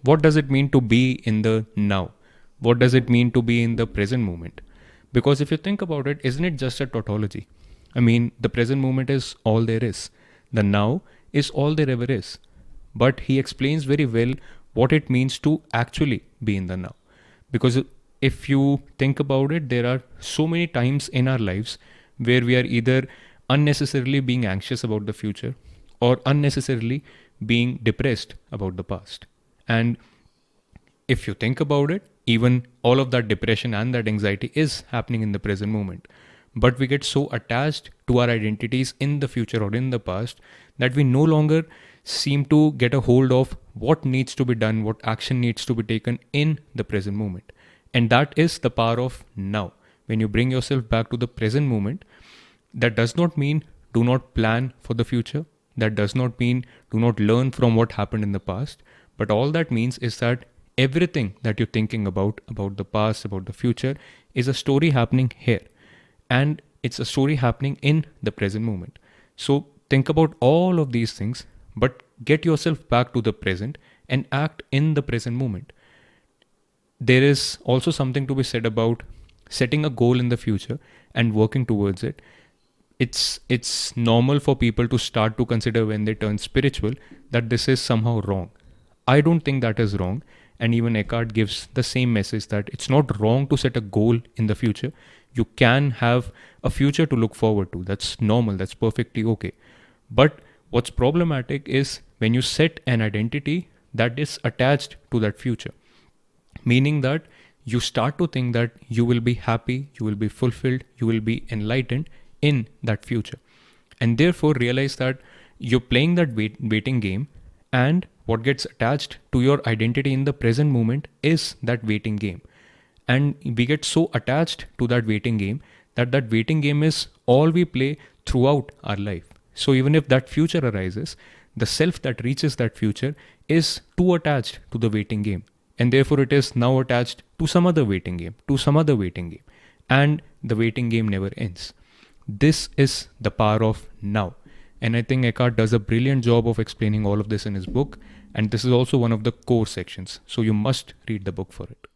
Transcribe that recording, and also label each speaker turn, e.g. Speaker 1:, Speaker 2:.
Speaker 1: what does it mean to be in the now? What does it mean to be in the present moment? Because if you think about it, isn't it just a tautology? I mean, the present moment is all there is. The now is all there ever is. But he explains very well what it means to actually be in the now. Because if you think about it, there are so many times in our lives where we are either unnecessarily being anxious about the future or unnecessarily being depressed about the past. And if you think about it, even all of that depression and that anxiety is happening in the present moment. But we get so attached to our identities in the future or in the past that we no longer seem to get a hold of what needs to be done, what action needs to be taken in the present moment. And that is the power of now. When you bring yourself back to the present moment, that does not mean do not plan for the future. That does not mean do not learn from what happened in the past. But all that means is that everything that you're thinking about the past, about the future, is a story happening here. And it's a story happening in the present moment. So think about all of these things, but get yourself back to the present and act in the present moment. There is also something to be said about setting a goal in the future and working towards it. It's normal for people to start to consider when they turn spiritual that this is somehow wrong. I don't think that is wrong. And even Eckhart gives the same message that it's not wrong to set a goal in the future. You can have a future to look forward to. That's normal. That's perfectly okay. But what's problematic is when you set an identity that is attached to that future. Meaning that you start to think that you will be happy, you will be fulfilled, you will be enlightened in that future. And therefore realize that you're playing that waiting game, and what gets attached to your identity in the present moment is that waiting game. And we get so attached to that waiting game that that waiting game is all we play throughout our life. So even if that future arises, the self that reaches that future is too attached to the waiting game. And therefore it is now attached to some other waiting game, to some other waiting game. And the waiting game never ends. This is the power of now. And I think Eckhart does a brilliant job of explaining all of this in his book. And this is also one of the core sections. So you must read the book for it.